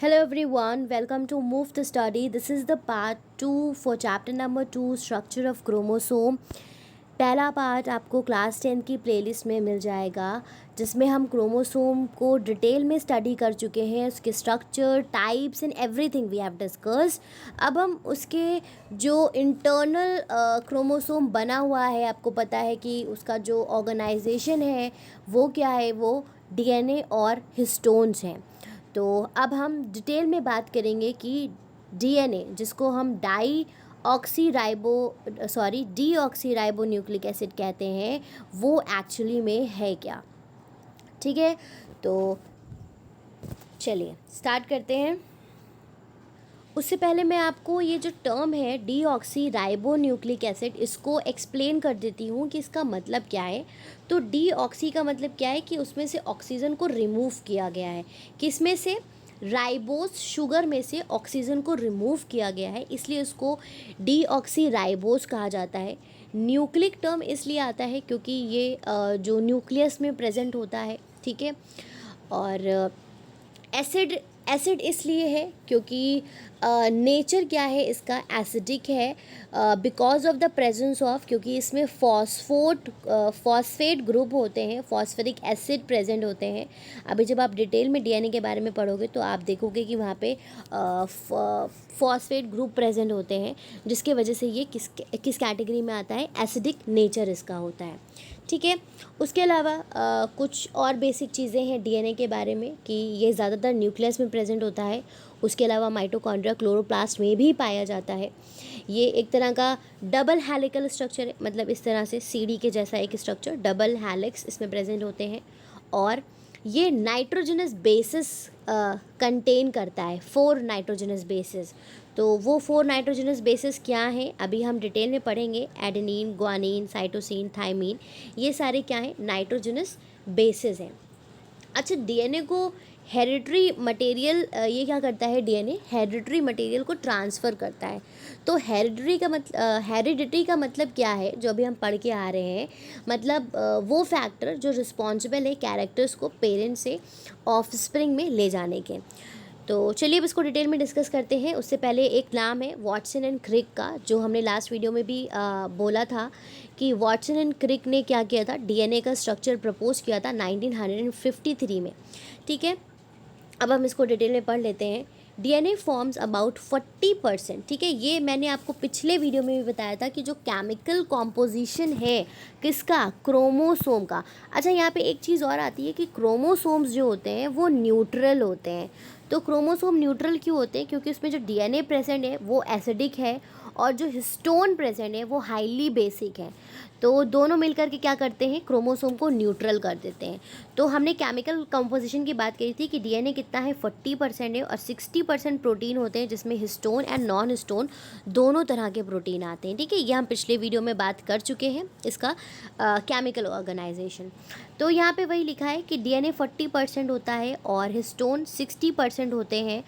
Hello everyone, welcome to Move the Study. This is the part 2 for chapter number 2 Structure of Chromosome. पहला part आपको class 10 की playlist में मिल जाएगा जिसमें हम क्रोमोसोम को डिटेल में स्टडी कर चुके हैं, उसके structure, types and everything we have discussed. अब हम उसके जो इंटरनल क्रोमोसोम बना हुआ है, आपको पता है कि उसका जो ऑर्गेनाइजेशन है वो क्या है, वो डीएनए और हिस्टोन्स हैं. तो अब हम डिटेल में बात करेंगे कि डीएनए, जिसको हम डीऑक्सी न्यूक्लिक एसिड कहते हैं, वो एक्चुअली में है क्या. ठीक है, तो चलिए स्टार्ट करते हैं. उससे पहले मैं आपको ये जो टर्म है डीऑक्सी न्यूक्लिक एसिड, इसको एक्सप्लेन कर देती हूँ कि इसका मतलब क्या है. तो डीऑक्सी का मतलब क्या है कि उसमें से ऑक्सीजन को रिमूव किया गया है. किसमें से? राइबोस शुगर में से ऑक्सीजन को रिमूव किया गया है, इसलिए उसको डीऑक्सी राइबोस कहा जाता है. न्यूक्लिक टर्म इसलिए आता है क्योंकि ये जो न्यूक्लियस में प्रेजेंट होता है. ठीक है, और एसिड इसलिए है क्योंकि नेचर क्या है इसका, एसिडिक है, because of the presence of, क्योंकि इसमें फॉस्फेट ग्रुप होते हैं, फॉस्फेरिक एसिड प्रेजेंट होते हैं. अभी जब आप डिटेल में डीएनए के बारे में पढ़ोगे तो आप देखोगे कि वहाँ पे फॉस्फेट ग्रुप प्रेजेंट होते हैं, जिसके वजह से ये किस कैटेगरी में आता है, एसिडिक नेचर इसका होता है. ठीक है, उसके अलावा कुछ और बेसिक चीज़ें हैं डीएनए के बारे में कि ये ज़्यादातर न्यूक्लियस में प्रेजेंट होता है. उसके अलावा माइटोकॉन्ड्रिया, क्लोरोप्लास्ट में भी पाया जाता है. ये एक तरह का डबल हेलिकल स्ट्रक्चर है, मतलब इस तरह से सीढ़ी के जैसा एक स्ट्रक्चर, डबल हेलिक्स इसमें प्रेजेंट होते हैं. और ये नाइट्रोजनस बेसिस कंटेन करता है, 4 नाइट्रोजनस बेसिस. तो वो 4 नाइट्रोजनस बेसिस क्या हैं, अभी हम डिटेल में पढ़ेंगे. एडेनिन, ग्वानिन, साइटोसिन, थायमीन, ये सारे क्या हैं, नाइट्रोजनस बेसिस हैं. अच्छा, डीएनए को हेरिडिटरी मटेरियल, ये क्या करता है, डीएनए हेरिडिटरी मटेरियल को ट्रांसफ़र करता है. तो हेरिडिटरी का मतलब क्या है, जो अभी हम पढ़ के आ रहे हैं, मतलब वो फैक्टर जो रिस्पॉन्सिबल है कैरेक्टर्स को पेरेंट्स से ऑफस्प्रिंग में ले जाने के. तो चलिए अब इसको डिटेल में डिस्कस करते हैं. उससे पहले एक नाम है वॉटसन एंड क्रिक का, जो हमने लास्ट वीडियो में भी बोला था कि वॉटसन एंड क्रिक ने क्या किया था, डीएनए का स्ट्रक्चर प्रपोज किया था 1953 में. ठीक है, अब हम इसको डिटेल में पढ़ लेते हैं. DNA forms about 40%. ठीक है, ये मैंने आपको पिछले वीडियो में भी बताया था कि जो केमिकल कॉम्पोजिशन है किसका, क्रोमोसोम का. अच्छा, यहाँ पे एक चीज़ और आती है कि क्रोमोसोम्स जो होते हैं वो न्यूट्रल होते हैं. तो क्रोमोसोम न्यूट्रल क्यों होते हैं, क्योंकि उसमें जो डीएनए प्रेजेंट है वो एसिडिक है और जो हिस्टोन प्रेजेंट है वो हाईली बेसिक है. तो दोनों मिलकर के क्या करते हैं, क्रोमोसोम को न्यूट्रल कर देते हैं. तो हमने केमिकल कंपोजिशन की बात करी थी कि डीएनए कितना है, 40% है, और 60% प्रोटीन होते हैं, जिसमें हिस्टोन एंड नॉन हिस्टोन दोनों तरह के प्रोटीन आते हैं. ठीक है, ये हम पिछले वीडियो में बात कर चुके हैं इसका केमिकल ऑर्गेनाइजेशन. तो यहाँ पे वही लिखा है कि डीएनए 40% होता है और हिस्टोन 60% होते हैं.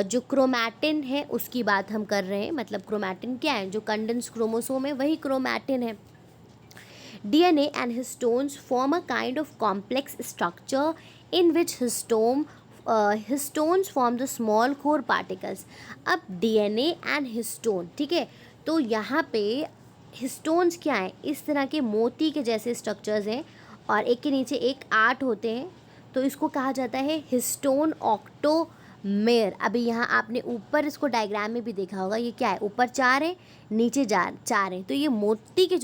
जो क्रोमैटिन है उसकी बात हम कर रहे हैं, मतलब क्रोमैटिन क्या है, जो कंडेंस क्रोमोसोम है वही क्रोमैटिन है. DNA and histones form a kind of complex structure in which histones form the small core particles. अब DNA and histone, ठीक है, तो यहाँ पे हिस्टोन्स क्या हैं, इस तरह के मोती के जैसे स्ट्रक्चर्स हैं और एक के नीचे एक 8 होते हैं. तो इसको कहा जाता है हिस्टोन ऑक्टोमेर. अभी यहाँ आपने ऊपर इसको डायग्राम में भी देखा होगा, ये क्या है, ऊपर 4 है, नीचे 4 हैं. तो ये मोती के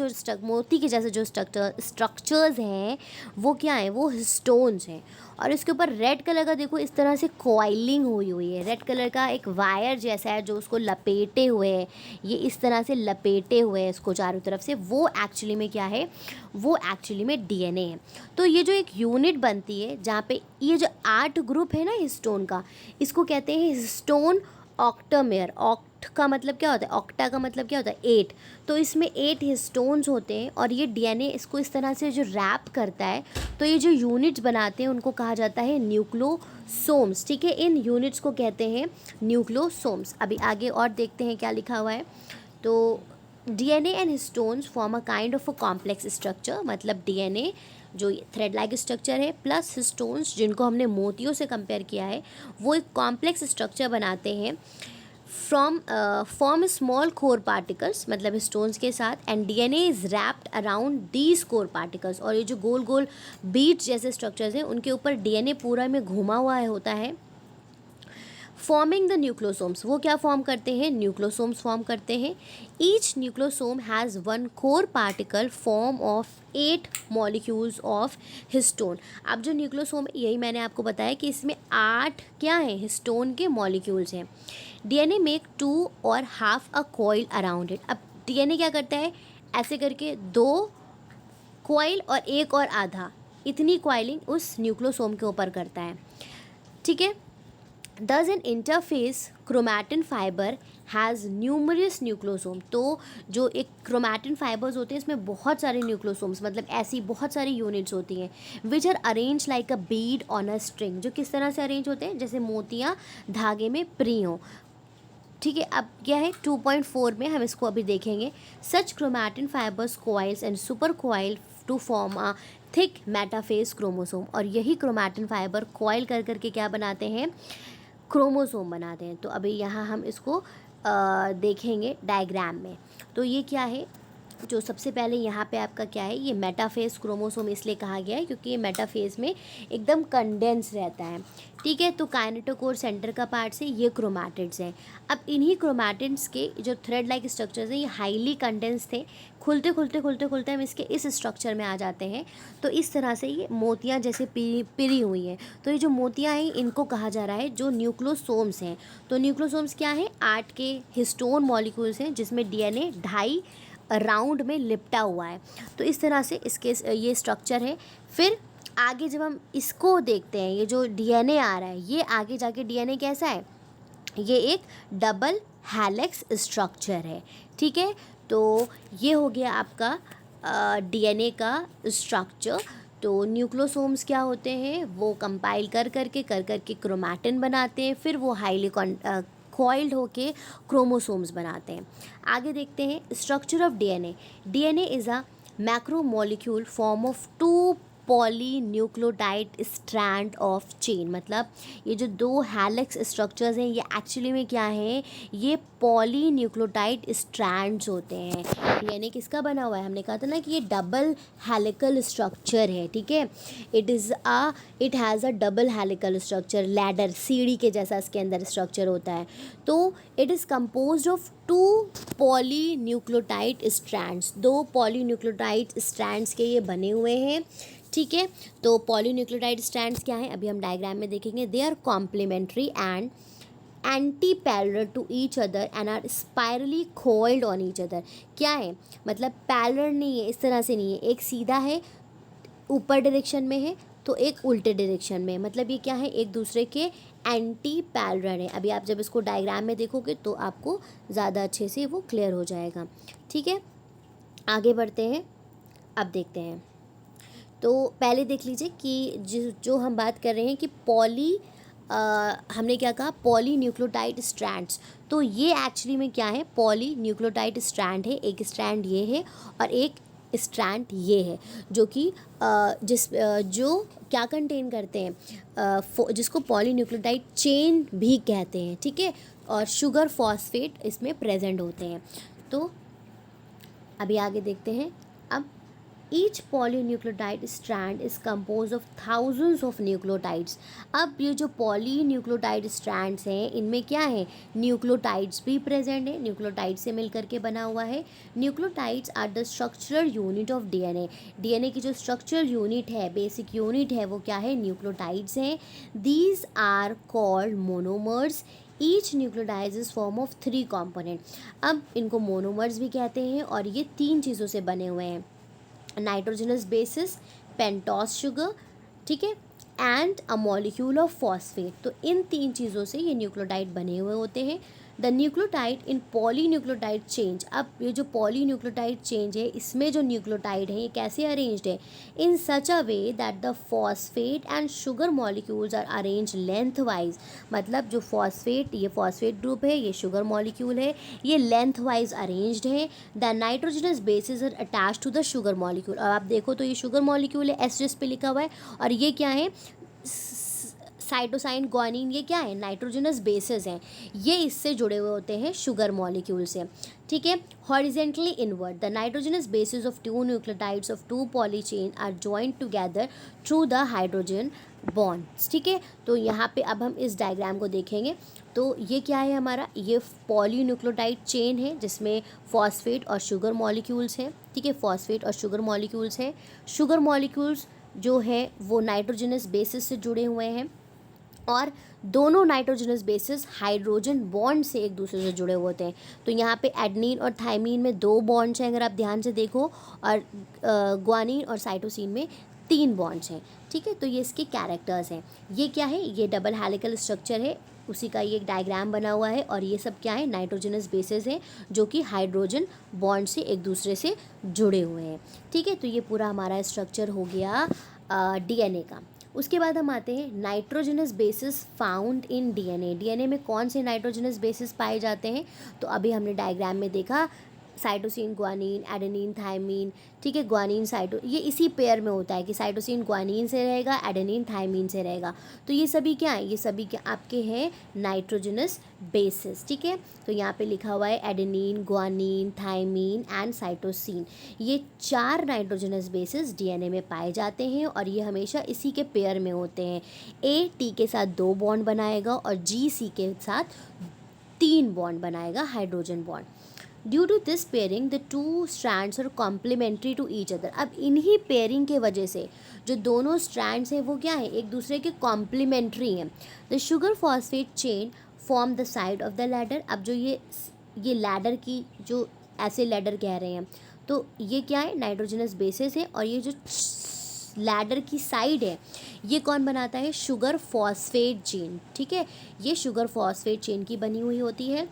जैसे जो स्ट्रक्चर्स हैं वो क्या हैं, वो हिस्टोन्स हैं. और इसके ऊपर रेड कलर का देखो, इस तरह से कॉइलिंग हुई है, रेड कलर का एक वायर जैसा है जो उसको लपेटे हुए है, ये इस तरह से लपेटे हुए हैं इसको चारों तरफ से. वो एक्चुअली में क्या है, वो एक्चुअली में डीएनए है. तो ये जो एक यूनिट बनती है जहाँ पे ये जो 8 ग्रुप है ना हिस्टोन का, इसको कहते हैं हिस्टोन ऑक्टामेर. ऑक्ट का मतलब क्या होता है, ऑक्टा का मतलब क्या होता है, 8. तो इसमें 8 हिस्टोन्स होते हैं और ये डीएनए इसको इस तरह से जो रैप करता है, तो ये जो यूनिट्स बनाते हैं उनको कहा जाता है न्यूक्लियोसोम्स. ठीक है, इन यूनिट्स को कहते हैं न्यूक्लियोसोम्स. अभी आगे और देखते हैं क्या लिखा हुआ है. तो DNA and histones form a kind of a complex structure, मतलब डीएनए जो थ्रेड लाइक स्ट्रक्चर है, प्लस हिस्टोन्स जिनको हमने मोतियों से कंपेयर किया है, वो एक कॉम्प्लेक्स स्ट्रक्चर बनाते हैं फॉर्म स्मॉल कोर पार्टिकल्स, मतलब हिस्टोन्स के साथ, and DNA is wrapped around these core particles. और ये जो गोल गोल बीट्स जैसे स्ट्रक्चर्स हैं उनके ऊपर डीएनए पूरा में घुमा हुआ होता है, फॉर्मिंग द न्यूक्लोसोम्स। वो क्या फॉर्म करते हैं? न्यूक्लोसोम्स फॉर्म करते हैं। Each nucleosome has one core particle form of 8 molecules of histone. अब जो न्यूक्लोसोम, यही मैंने आपको बताया कि इसमें 8 क्या हैं? हिस्टोन के मॉलिक्यूल्स हैं। डीएनए मेक 2 और half a coil around it. अब डीएनए क्या करता है? ऐसे करके 2 कॉइल और 1 और आधा, इतनी कॉइलिंग उस न्यूक्लोसोम के ऊपर करता है। ठीक है। Thus an interface chromatin fiber has numerous nucleosomes। तो जो एक क्रोमैटिन फाइबर्स होते हैं इसमें बहुत सारे न्यूक्लोसोम्स, मतलब ऐसी बहुत सारी यूनिट्स होती हैं, which are arrange like a bead on a string. जो किस तरह से अरेंज होते हैं? जैसे मोतियाँ धागे में प्री हों। ठीक है। अब क्या है 2.4 में हम इसको अभी देखेंगे। Such chromatin fibres coils and super coil to form a thick metaphase chromosome. और यही क्रोमैटिन फाइबर कोइल कर करके क्या बनाते हैं? क्रोमोसोम बनाते हैं। तो अभी यहाँ हम इसको देखेंगे डायग्राम में। तो ये क्या है? जो सबसे पहले यहाँ पे आपका क्या है? ये मेटाफेज क्रोमोसोम इसलिए कहा गया है क्योंकि ये मेटाफेज में एकदम कंडेंस रहता है। ठीक है। तो काइनेटोकोर सेंटर का पार्ट से ये क्रोमैटिड्स हैं। अब इन्हीं क्रोमैटिड्स के जो थ्रेड लाइक स्ट्रक्चर्स हैं ये हाईली कंडेंस थे। खुलते खुलते खुलते खुलते हम इसके इस स्ट्रक्चर में आ जाते हैं। तो इस तरह से ये मोतियाँ जैसे पिरी हुई हैं। तो ये जो मोतियाँ हैं इनको कहा जा रहा है जो न्यूक्लोसोम्स हैं। तो न्यूक्लोसोम्स क्या हैं? 8 के हिस्टोन मॉलिक्यूल्स हैं जिसमें डीएनए 2.5 राउंड में लिपटा हुआ है। तो इस तरह से इसके ये स्ट्रक्चर है। फिर आगे जब हम इसको देखते हैं, ये जो डीएनए आ रहा है, ये आगे जाके डीएनए कैसा है? ये एक डबल हेलिक्स स्ट्रक्चर है। ठीक है। तो ये हो गया आपका डीएनए का स्ट्रक्चर। तो न्यूक्लोसोम्स क्या होते हैं? वो कंपाइल कर करके क्रोमैटिन बनाते हैं, फिर वो हाईली कॉइल्ड होके क्रोमोसोम्स बनाते हैं। आगे देखते हैं structure of DNA. DNA is a macromolecule form of 2 polynucleotide strand of chain. मतलब ये जो 2 हेलिक्स स्ट्रक्चर्स हैं ये एक्चुअली में क्या है? ये पॉलीन्यूक्लियोटाइड स्ट्रैंड्स होते हैं। डीएनए किसका बना हुआ है? हमने कहा था ना कि ये डबल हेलिकल स्ट्रक्चर है। ठीक है। It has a double helical structure, ladder, सीढ़ी के जैसा इसके अंदर स्ट्रक्चर होता है। तो it is composed of 2 polynucleotide strands. 2 polynucleotide strands के ये बने हुए हैं। ठीक है। तो पॉलीन्यूक्लियोटाइड स्ट्रैंड्स क्या हैं? अभी हम डायग्राम में देखेंगे। They are complementary and anti parallel to each other and are spirally coiled on each other. क्या है? मतलब पैरेलल नहीं है, इस तरह से नहीं है। एक सीधा है, ऊपर डायरेक्शन में है, तो एक उल्टे डायरेक्शन में। मतलब ये क्या है? एक दूसरे के एंटी पैरेलल है। अभी आप जब इसको डायग्राम में देखोगे तो आपको ज़्यादा अच्छे से वो क्लियर हो जाएगा। ठीक है। आगे बढ़ते हैं। अब देखते हैं। तो पहले देख लीजिए कि जो हम बात कर रहे हैं कि हमने क्या कहा? Polynucleotide strands. तो ये एक्चुअली में क्या है? पॉलीन्यूक्लियोटाइड स्ट्रैंड है। एक स्ट्रैंड ये है और एक स्ट्रैंड ये है, जो कि जो क्या कंटेन करते हैं? जिसको पॉलीन्यूक्लियोटाइड चेन भी कहते हैं। ठीक है। और शुगर फॉस्फेट इसमें प्रेजेंट होते हैं। तो अभी आगे देखते हैं। अब each polynucleotide strand is compose of thousands of nucleotides. अब ये जो पॉलीन्यूक्लियोटाइड स्ट्रैंड्स हैं इनमें क्या है? न्यूक्लियोटाइड्स भी प्रेजेंट है। न्यूक्लियोटाइड से मिल करके बना हुआ है। Nucleotides are the structural unit of DNA. DNA की जो स्ट्रक्चरल यूनिट है, बेसिक यूनिट है, वो क्या है? न्यूक्लियोटाइड्स हैं। These are called monomers. Each nucleotide is form of 3 component. अब इनको मोनोमर्स भी कहते हैं और ये 3 चीज़ों से बने हुए हैं। नाइट्रोजनस बेसिस, पेंटोस शुगर, ठीक है, and a molecule of phosphate. तो इन 3 चीज़ों से ये न्यूक्लियोटाइड बने हुए होते हैं। The nucleotide in polynucleotide change, अब ये जो पॉलीन्यूक्लियोटाइड चेंज है इसमें जो न्यूक्लियोटाइड है ये कैसे अरेंज्ड है, in such a way that the phosphate and sugar molecules are arrange lengthwise, मतलब जो फॉस्फेट, ये फॉस्फेट ग्रुप है, ये शुगर मॉलिक्यूल है, ये लेंथ वाइज अरेंज्ड है। The nitrogenous bases are attach to the sugar molecule, और आप देखो तो ये शुगर मॉलिक्यूल है, एस जिस पे लिखा हुआ है, और ये क्या है, साइटोसाइन ग्वानिन, ये क्या है, नाइट्रोजनस बेसिस हैं, ये इससे जुड़े हुए होते हैं शुगर मॉलिक्यूल से, ठीक है। Horizontally invert, the nitrogenous bases of two nucleotides of two poly chain are joint together through the hydrogen bonds, ठीक है। तो यहाँ पे अब हम इस डायग्राम को देखेंगे, तो ये क्या है हमारा, ये पॉलीन्यूक्लियोटाइड चेन है जिसमें फॉस्फेट और शुगर मॉलिक्यूल्स हैं, ठीक है, फॉस्फेट और शुगर मॉलिक्यूल्स हैं। शुगर मॉलिक्यूल्स जो है वो नाइट्रोजनस बेसिस से जुड़े हुए हैं, और दोनों नाइट्रोजनस बेसिस हाइड्रोजन बॉन्ड से एक दूसरे से जुड़े हुए होते हैं। तो यहाँ पे एडनिन और थाइमीन में 2 बॉन्ड्स हैं अगर आप ध्यान से देखो, और ग्वानिन और साइटोसिन में 3 बॉन्ड्स हैं, ठीक है। तो ये इसके कैरेक्टर्स हैं। ये क्या है, ये डबल हेलिकल स्ट्रक्चर है, उसी का ये एक डायग्राम बना हुआ है, और ये सब क्या है, नाइट्रोजनस बेसिस हैं जो कि हाइड्रोजन बॉन्ड से एक दूसरे से जुड़े हुए हैं, ठीक है। तो ये पूरा हमारा स्ट्रक्चर हो गया डीएनए का। उसके बाद हम आते हैं nitrogenous bases found in DNA. DNA में कौन से नाइट्रोजनस बेसिस पाए जाते हैं, तो अभी हमने डायग्राम में देखा, साइटोसिन ग्वानिन, एडेनिन थाइमीन, ठीक है, ग्वानिन साइटो, ये इसी पेयर में होता है कि साइटोसिन ग्वानिन से रहेगा, एडेनिन थाइमीन से रहेगा। तो ये सभी क्या है, ये सभी क्या आपके हैं नाइट्रोजनस बेसिस, ठीक है। तो यहाँ पे लिखा हुआ है adenine, guanine, thymine and cytosine, ये 4 नाइट्रोजनस बेसिस डीएनए में पाए जाते हैं, और ये हमेशा इसी के पेयर में होते हैं। ए टी के साथ 2 बॉन्ड बनाएगा और जी सी के साथ 3 बॉन्ड बनाएगा, hydrogen bond. Due to this pairing the 2 strands are complementary to each other. अब इन्हीं पेयरिंग के वजह से जो दोनों स्ट्रैंड्स हैं वो क्या है, एक दूसरे के कॉम्प्लीमेंट्री हैं। The sugar phosphate chain form the side of the ladder. अब जो ये लैडर की जो ऐसे लैडर कह रहे हैं, तो ये क्या है, नाइट्रोजनस बेसिस है, और ये जो लैडर की साइड है ये कौन बनाता है, शुगर फॉस्फेट चेन, ठीक है, ये शुगर फॉस्फेट चेन की बनी हुई होती है।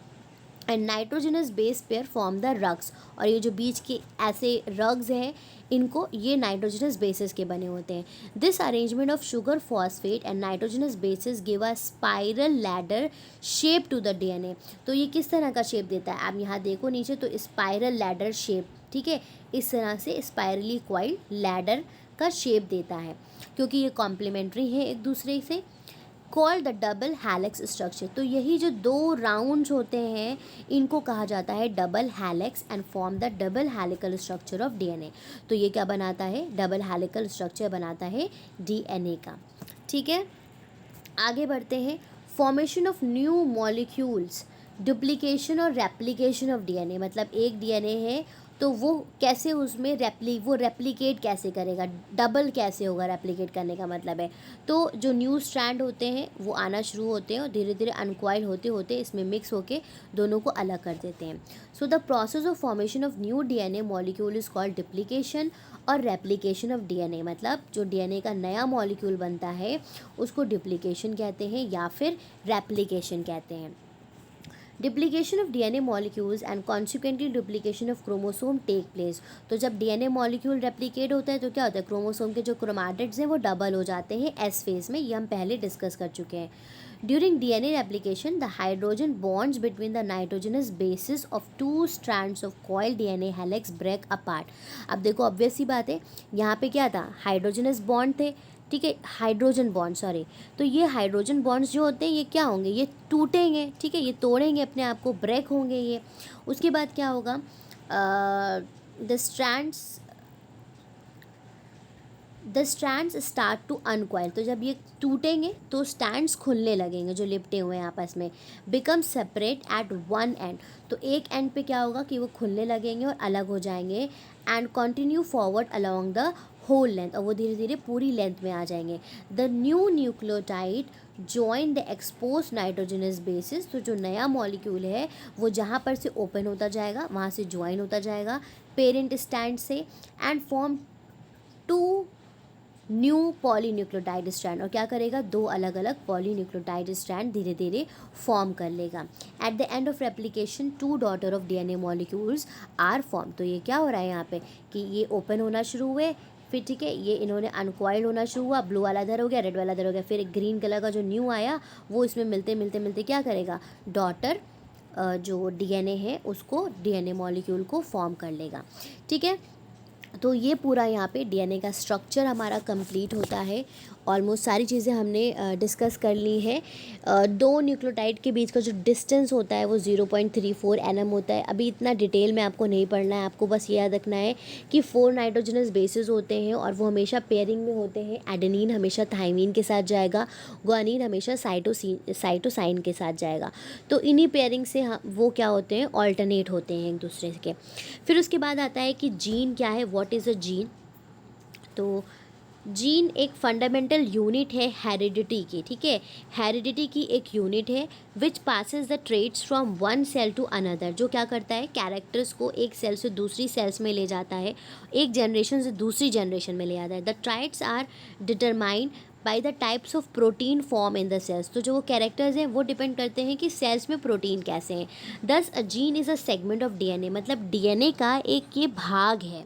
And nitrogenous base pair form the rugs, और ये जो बीच के ऐसे रग्स हैं इनको, ये नाइट्रोजनस बेसिस के बने होते हैं। This arrangement of sugar phosphate and nitrogenous bases give a spiral ladder shape to the DNA. तो ये किस तरह का शेप देता है, आप यहाँ देखो नीचे, तो स्पाइरल लैडर शेप, ठीक है, इस तरह से स्पाइरली क्वाइल्ड लैडर का शेप देता है, क्योंकि ये कॉम्प्लीमेंट्री है एक दूसरे से। Called the double helix structure, तो यही जो 2 राउंड्स होते हैं इनको कहा जाता है double helix, and form the double helical structure of DNA. तो ये क्या बनाता है, डबल हेलिकल स्ट्रक्चर बनाता है डीएनए का, ठीक है। आगे बढ़ते हैं, formation of new molecules, duplication और रेप्लिकेशन ऑफ डीएनए, मतलब एक डीएनए है तो वो कैसे उसमें रेप्लिकेट कैसे करेगा, डबल कैसे होगा, रेप्लिकेट करने का मतलब है। तो जो न्यू स्ट्रैंड होते हैं वो आना शुरू होते हैं, और धीरे धीरे अनकॉइल होते होते इसमें मिक्स होके दोनों को अलग कर देते हैं। So the process of formation of new DNA molecule is called duplication और रेप्लिकेशन ऑफ डीएनए, मतलब जो डीएनए का नया मॉलिक्यूल बनता है उसको डिप्लीकेशन कहते हैं या फिर रेप्लिकेशन कहते हैं। Duplication of DNA molecules and consequently duplication of chromosome take place. तो जब डीएनए मॉलिक्यूल रेप्लिकेट होता है तो क्या होता है, क्रोमोसोम के जो क्रोमैटिड्स हैं वो डबल हो जाते हैं एस फेज में, ये हम पहले डिस्कस कर चुके हैं। During DNA replication the hydrogen bonds between the nitrogenous bases of 2 strands of coil DNA helix break apart. अब देखो ऑब्वियस सी बात है, यहाँ पे क्या था, हाइड्रोजनस बॉन्ड थे, ठीक है, हाइड्रोजन बॉन्ड, सॉरी, तो ये हाइड्रोजन बॉन्ड्स जो होते हैं ये क्या होंगे, ये टूटेंगे, ठीक है, ये तोड़ेंगे अपने आप को, ब्रेक होंगे ये। उसके बाद क्या होगा, द स्ट्रैंड्स स्टार्ट टू अनकॉइल। तो जब ये टूटेंगे तो स्टैंड्स खुलने लगेंगे जो लिपटे हुए हैं आपस में, become separate at one end. तो एक एंड पे क्या होगा कि वो खुलने लगेंगे और अलग हो जाएंगे, and continue forward along the whole length, और वो धीरे धीरे पूरी लेंथ में आ जाएंगे। The new nucleotide join the expose nitrogenous bases. तो जो नया मॉलिक्यूल है वो जहाँ पर से ओपन होता जाएगा वहाँ से ज्वाइन होता जाएगा पेरेंट स्टैंड से, and form 2 new polynucleotide strand, और क्या करेगा, 2 अलग अलग पॉलीन्यूक्लियोटाइड स्ट्रैंड धीरे धीरे फॉर्म कर लेगा। At the end of replication 2 daughter of DNA molecules are form. तो ये क्या हो रहा है यहाँ पे कि ये ओपन होना शुरू हुए, फिर ठीक है ये इन्होंने अनकॉइल्ड होना शुरू हुआ, ब्लू वाला इधर हो गया, रेड वाला इधर हो गया, फिर एक ग्रीन कलर का जो न्यू आया वो इसमें मिलते मिलते मिलते क्या करेगा, डॉटर जो डीएनए है उसको, डीएनए मॉलिक्यूल को फॉर्म कर लेगा। ठीक है, तो ये पूरा यहाँ पे डीएनए का स्ट्रक्चर हमारा कंप्लीट होता है। ऑलमोस्ट सारी चीज़ें हमने डिस्कस कर ली हैं। 2 न्यूक्लियोटाइड के बीच का जो डिस्टेंस होता है वो 0.34 nm होता है। अभी इतना डिटेल में आपको नहीं पढ़ना है, आपको बस ये याद रखना है कि 4 नाइट्रोजनस बेसिस होते हैं और वो हमेशा पेयरिंग में होते हैं। एडेनिन हमेशा थाइमीन के साथ जाएगा, ग्वानिन हमेशा साइटोसाइन के साथ जाएगा। तो इन्हीं पेयरिंग से वो क्या होते हैं, ऑल्टरनेट होते हैं एक दूसरे के। फिर उसके बाद आता है कि जीन क्या है, व्हाट इज़ अ जीन। तो जीन एक फंडामेंटल यूनिट है हेरिडिटी की। ठीक है, हेरिडिटी की एक यूनिट है which passes the traits from one cell to another, जो क्या करता है, कैरेक्टर्स को एक सेल से दूसरी सेल्स में ले जाता है, एक जनरेशन से दूसरी जनरेशन में ले आता है। The traits are determined by the types of protein form in the cells. तो जो वो कैरेक्टर्स हैं वो डिपेंड करते हैं कि सेल्स में प्रोटीन कैसे हैं। दस a gene is a segment of DNA, मतलब डीएनए का एक ये भाग है।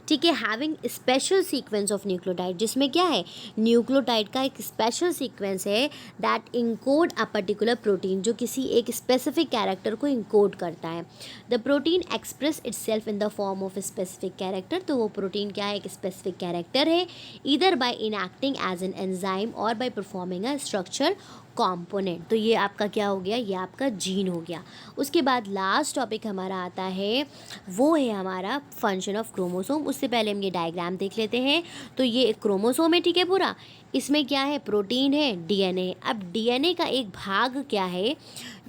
ठीक है, having special sequence of nucleotide, जिसमें क्या है, न्यूक्लियोटाइड का एक स्पेशल सीक्वेंस है that encode a particular protein, जो किसी एक स्पेसिफिक कैरेक्टर को इनकोड करता है। The protein express itself in the form of specific character. तो वो प्रोटीन क्या है, एक स्पेसिफिक कैरेक्टर है, either by enacting as an enzyme और by performing a structure component. तो ये आपका क्या हो गया, ये आपका जीन हो गया। उसके बाद लास्ट टॉपिक हमारा आता है, वो है हमारा फंक्शन ऑफ क्रोमोसोम। उससे पहले हम ये डायग्राम देख लेते हैं। तो ये एक क्रोमोसोम है, ठीक है पूरा, इसमें क्या है, प्रोटीन है, डीएनए। अब डीएनए का एक भाग क्या है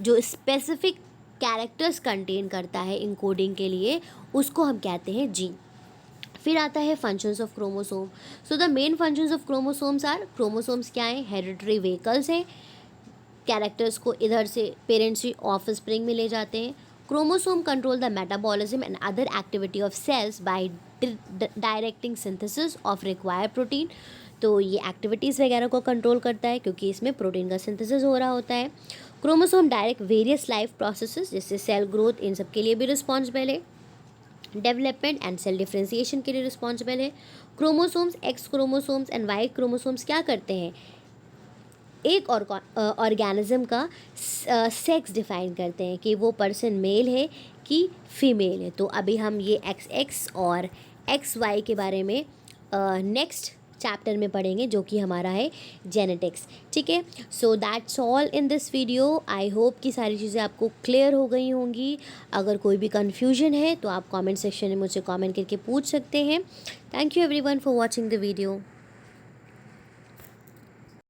जो स्पेसिफिक कैरेक्टर्स कंटेन करता है इनकोडिंग के लिए, उसको हम कहते हैं जीन। फिर आता है functions of chromosome. So the main functions of chromosomes are, chromosomes क्या है, हेरिडिटरी व्हीकल्स हैं, कैरेक्टर्स को इधर से पेरेंट्स से ऑफ स्प्रिंग में ले जाते हैं। Chromosome control the metabolism and other activity of cells by directing synthesis of required protein. तो ये एक्टिविटीज़ वगैरह को कंट्रोल करता है क्योंकि इसमें प्रोटीन का सिंथेसिस हो रहा होता है। Chromosome direct various life processes, जैसे सेल ग्रोथ, इन सब के लिए भी रिस्पॉन्सिबल है। डेवलपमेंट एंड सेल डिफ्रेंसिएशन के लिए रिस्पॉन्सिबल है। Chromosomes, X chromosomes and Y chromosomes क्या करते हैं, एक ऑर्गेनिज्म का सेक्स डिफाइन करते हैं कि वो पर्सन मेल है कि फीमेल है। तो अभी हम ये एक्स एक्स और एक्स वाई के बारे में नेक्स्ट चैप्टर में पढ़ेंगे, जो कि हमारा है जेनेटिक्स। ठीक है, so that's all in this video. I hope कि सारी चीज़ें आपको क्लियर हो गई होंगी। अगर कोई भी कन्फ्यूजन है तो आप कमेंट सेक्शन में मुझसे कमेंट करके पूछ सकते हैं। Thank you everyone for watching the video.